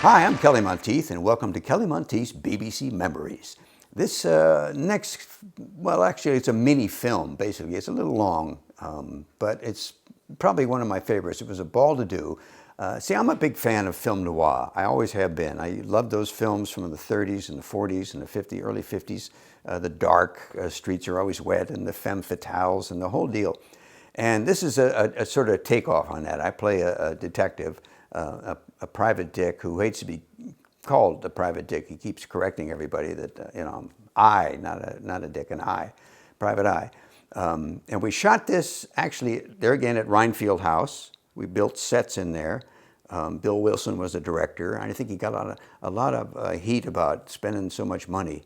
Hi, I'm Kelly Monteith, and welcome to Kelly Monteith's BBC Memories. This actually, it's a mini film, basically. It's a little long, but it's probably one of my favorites. It was a ball to do. See, I'm a big fan of film noir. I always have been. I love those films from the 30s and the 40s and the early 50s. The dark streets are always wet, and the femme fatales and the whole deal. And this is a sort of takeoff on that. I play a detective, a private dick who hates to be called a private dick. He keeps correcting everybody that, not a dick, an I, private eye. And we shot this actually there again at Rhinefield House. We built sets in there. Bill Wilson was the director. And I think he got a lot of heat about spending so much money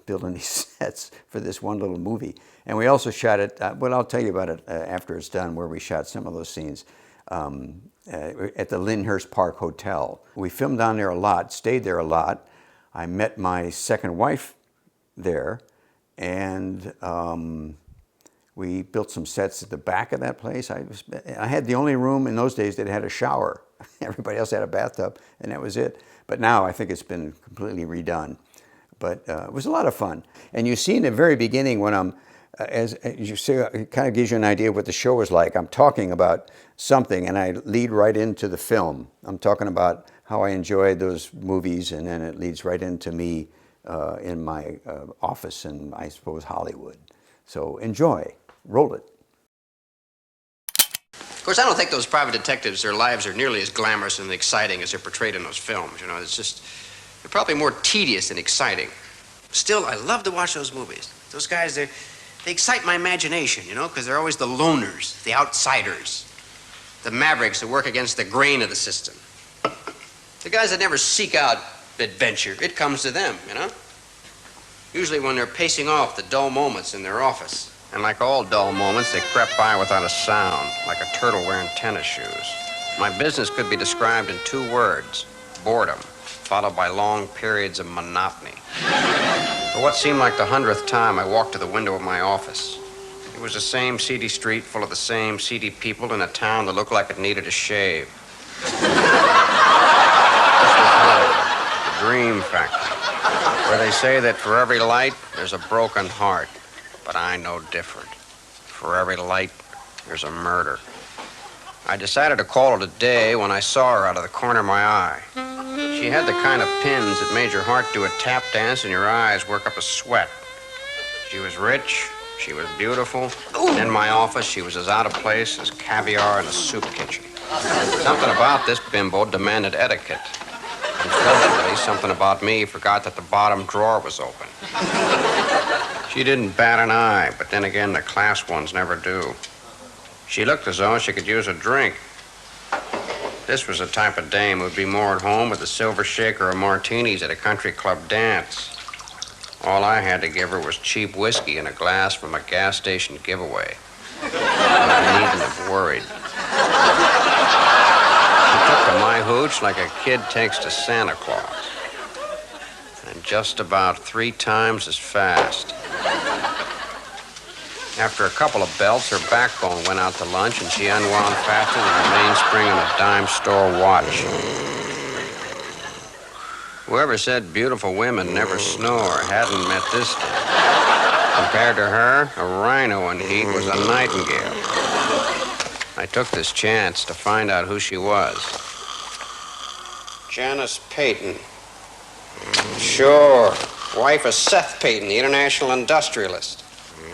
building these sets for this one little movie. And we also shot it, I'll tell you about it after it's done, where we shot some of those scenes at the Lyndhurst Park Hotel. We filmed down there a lot, stayed there a lot. I met my second wife there, and we built some sets at the back of that place. I had the only room in those days that had a shower. Everybody else had a bathtub, and that was it. But now I think it's been completely redone. But it was a lot of fun. And you see in the very beginning when I'm, as you see, it kind of gives you an idea of what the show is like. I'm talking about something, and I lead right into the film. I'm talking about how I enjoyed those movies, and then it leads right into me in my office in, I suppose, Hollywood. So enjoy. Roll it. Of course, I don't think those private detectives, their lives are nearly as glamorous and exciting as they're portrayed in those films. You know, it's just, they're probably more tedious than exciting. Still, I love to watch those movies. Those guys, they excite my imagination, you know, because they're always the loners, the outsiders, the mavericks that work against the grain of the system. The guys that never seek out adventure. It comes to them, you know. Usually when they're pacing off the dull moments in their office. And like all dull moments, they crept by without a sound, like a turtle wearing tennis shoes. My business could be described in 2 words: boredom, followed by long periods of monotony. For what seemed like the 100th time, I walked to the window of my office. It was the same seedy street full of the same seedy people in a town that looked like it needed a shave. This was home, the dream factory, where they say that for every light, there's a broken heart. But I know different. For every light, there's a murder. I decided to call it a day when I saw her out of the corner of my eye. She had the kind of pins that made your heart do a tap dance and your eyes work up a sweat. She was rich, she was beautiful, and in my office she was as out of place as caviar in a soup kitchen. Something about this bimbo demanded etiquette. Unfortunately, something about me forgot that the bottom drawer was open. She didn't bat an eye, but then again, the class ones never do. She looked as though she could use a drink. This was the type of dame who'd be more at home with a silver shaker of martinis at a country club dance. All I had to give her was cheap whiskey in a glass from a gas station giveaway. I needn't have worried. She took to my hooch like a kid takes to Santa Claus. And just about 3 times as fast. After a couple of belts, her backbone went out to lunch, and she unwound faster than the mainspring on a dime store watch. Whoever said beautiful women never snore hadn't met this day. Compared to her, a rhino in heat was a nightingale. I took this chance to find out who she was. Janice Payton. Sure. Wife of Seth Payton, the international industrialist.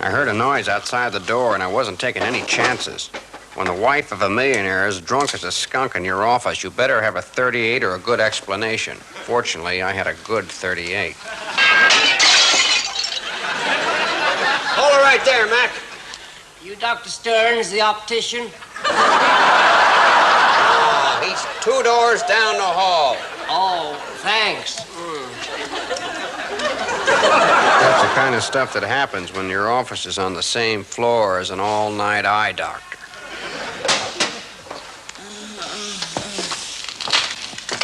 I heard a noise outside the door, and I wasn't taking any chances. When the wife of a millionaire is drunk as a skunk in your office, you better have a 38 or a good explanation. Fortunately, I had a good 38. Hold her right there, Mac. You Dr. Stearns, the optician? Oh, he's 2 doors down the hall. Oh, thanks. That's the kind of stuff that happens when your office is on the same floor as an all-night eye doctor.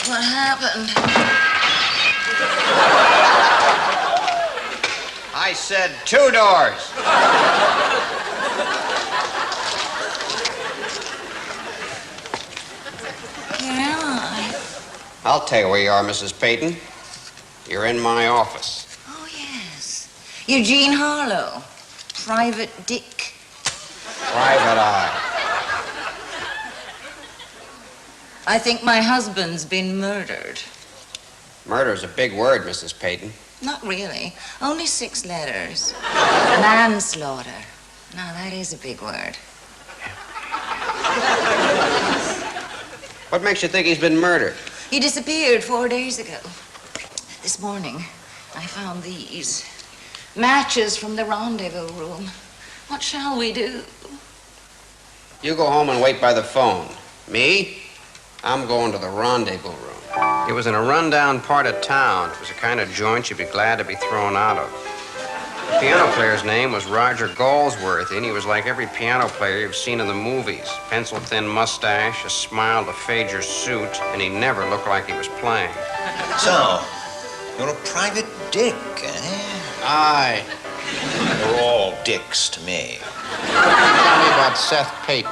What happened? I said 2 doors. I'll tell you where you are, Mrs. Peyton. You're in my office. Oh, yes. Eugene Harlow. Private Dick. Private Eye. I think my husband's been murdered. Murder's a big word, Mrs. Peyton. Not really. Only 6 letters. Manslaughter. Now, that is a big word. What makes you think he's been murdered? He disappeared 4 days ago. This morning, I found these. Matches from the rendezvous room. What shall we do? You go home and wait by the phone. Me? I'm going to the rendezvous room. It was in a rundown part of town. It was the kind of joint you'd be glad to be thrown out of. The piano player's name was Roger Galsworthy, and he was like every piano player you've seen in the movies. Pencil-thin mustache, a smile to fade your suit, and he never looked like he was playing. So, you're a private dick, eh? Aye. You're all dicks to me. Tell me about Seth Peyton.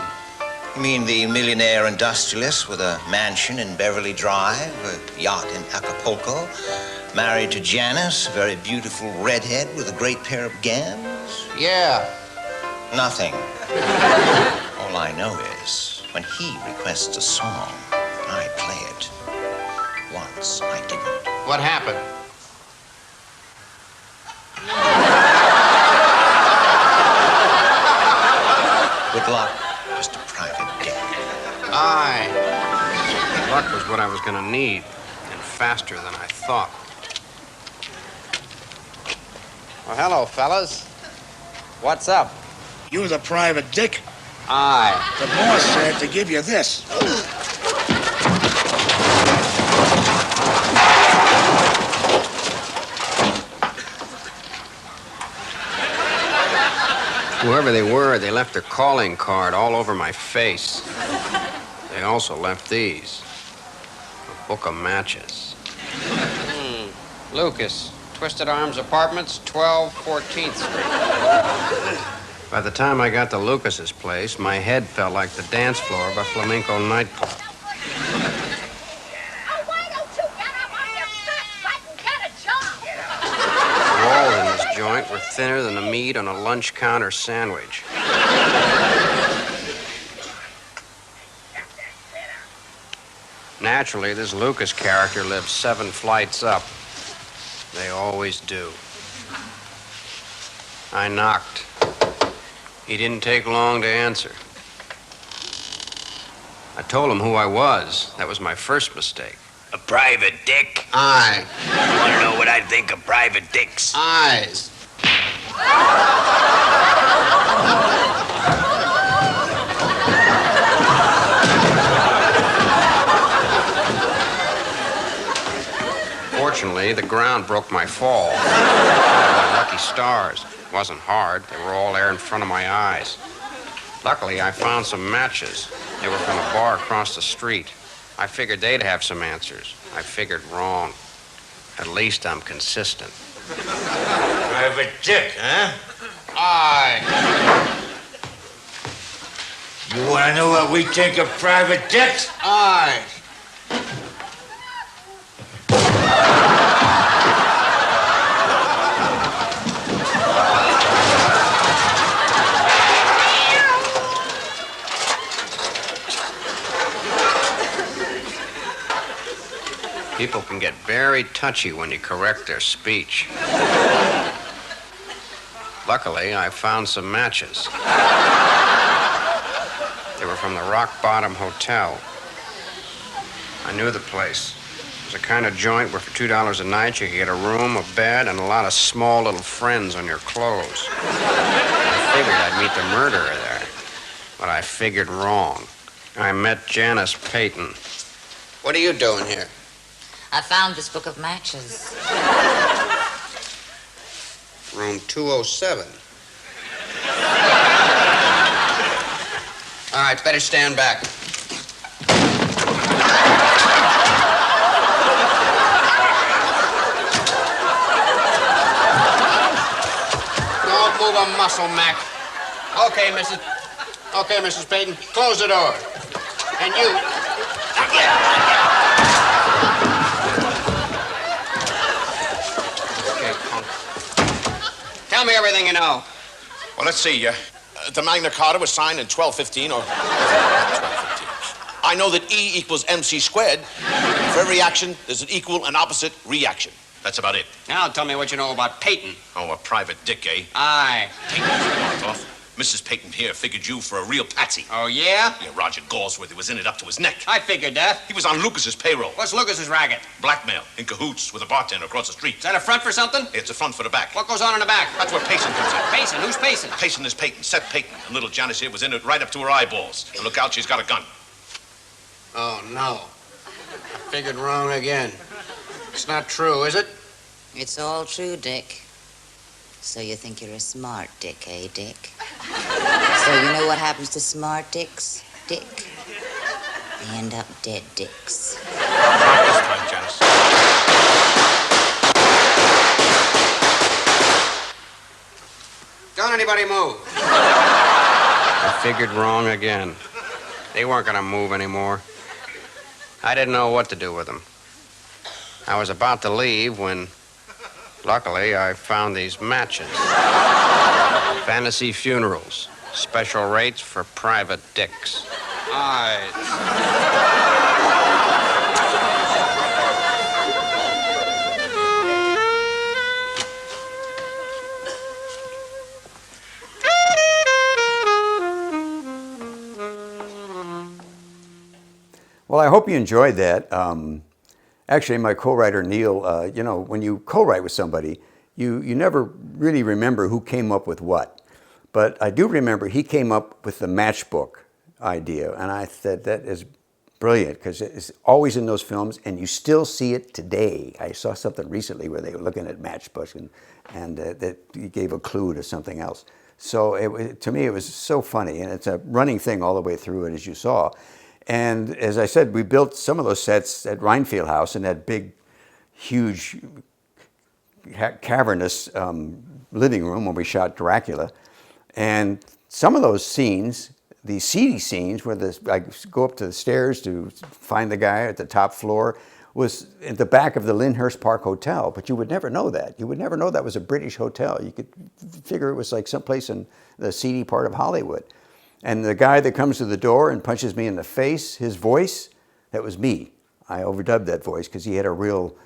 You mean the millionaire industrialist with a mansion in Beverly Drive, a yacht in Acapulco, married to Janice, a very beautiful redhead with a great pair of gams? Yeah. Nothing. All I know is, when he requests a song, I play it. Once I didn't. What happened? Good luck, Mr. Private Dick. Aye. Luck was what I was gonna need, and faster than I thought. Well, hello, fellas. What's up? You the private dick? Aye. The boss said to give you this. Whoever they were, they left their calling card all over my face. They also left these. A book of matches. Lucas, Twisted Arms Apartments, 12 14th Street. By the time I got to Lucas's place, my head felt like the dance floor of a flamenco nightclub. Why don't you get up on your fat butt and get a job? The walls in this joint were thinner than the meat on a lunch counter sandwich. Naturally, this Lucas character lives 7 flights up. They always do. I knocked. He didn't take long to answer. I told him who I was. That was my first mistake. A private dick? Aye. Want to know what I think of private dicks? Eyes. Fortunately, the ground broke my fall. My lucky stars. It wasn't hard. They were all there in front of my eyes. Luckily, I found some matches. They were from a bar across the street. I figured they'd have some answers. I figured wrong. At least I'm consistent. Private dick, huh? Aye. You want to know what we think of private dicks? Aye. People can get very touchy when you correct their speech. Luckily, I found some matches. They were from the Rock Bottom Hotel. I knew the place. It was a kind of joint where for $2 a night you could get a room, a bed, and a lot of small little friends on your clothes. I figured I'd meet the murderer there, but I figured wrong. I met Janice Peyton. What are you doing here? I found this book of matches. Room 207. All right, better stand back. Don't move a muscle, Mac. Okay, Mrs. Peyton, close the door. And you... me everything you know. Well, let's see. The Magna Carta was signed in 1215, or 1215. I know that E equals MC squared. For every action, there's an equal and opposite reaction. That's about it. Now tell me what you know about Peyton. Oh, a private dick, eh? Aye. Peyton's off. Mrs. Peyton here figured you for a real patsy. Oh, yeah? Yeah, Roger Galsworthy was in it up to his neck. I figured that. He was on Lucas's payroll. What's Lucas's racket? Blackmail, in cahoots with a bartender across the street. Is that a front for something? It's a front for the back. What goes on in the back? That's where Payson comes in. Payson? Who's Payson? Payson is Peyton, Seth Peyton. And little Janice here was in it right up to her eyeballs. And look out, she's got a gun. Oh, no. I figured wrong again. It's not true, is it? It's all true, Dick. So you think you're a smart dick, eh, Dick? So you know what happens to smart dicks, Dick? They end up dead dicks. Not this time, Janice. Don't anybody move. I figured wrong again. They weren't gonna move anymore. I didn't know what to do with them. I was about to leave when, luckily, I found these matches. Fantasy funerals. Special rates for private dicks. Aye. Well, I hope you enjoyed that. Actually, my co-writer, Neil, you know, when you co-write with somebody, you never really remember who came up with what. But I do remember he came up with the matchbook idea, and I said that is brilliant because it's always in those films, and you still see it today. I saw something recently where they were looking at matchbooks, and that gave a clue to something else. So to me, it was so funny, and it's a running thing all the way through it, as you saw. And as I said, we built some of those sets at Rhinefield House in that big, huge, cavernous living room when we shot Dracula. And some of those scenes, the seedy scenes where I go up to the stairs to find the guy at the top floor, was at the back of the Lyndhurst Park Hotel. But you would never know that. You would never know that was a British hotel. You could figure it was like someplace in the seedy part of Hollywood. And the guy that comes to the door and punches me in the face, his voice, that was me. I overdubbed that voice because he had a real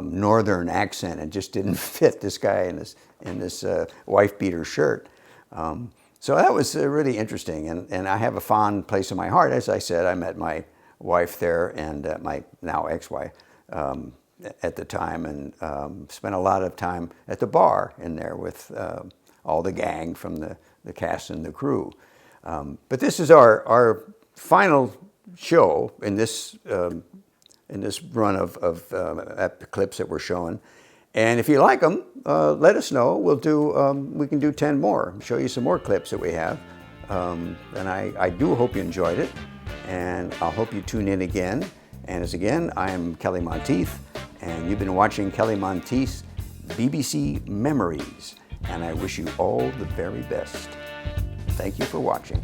northern accent and just didn't fit this guy in this wife-beater shirt. So that was really interesting. And I have a fond place in my heart. As I said, I met my wife there and my now ex-wife at the time, and spent a lot of time at the bar in there with all the gang from the cast and the crew. But this is our final show in this run of clips that we're showing. And if you like them, let us know. We can do 10 more, show you some more clips that we have. And I do hope you enjoyed it. And I'll hope you tune in again. And as again, I'm Kelly Monteith, and you've been watching Kelly Monteith's BBC Memories. And I wish you all the very best. Thank you for watching.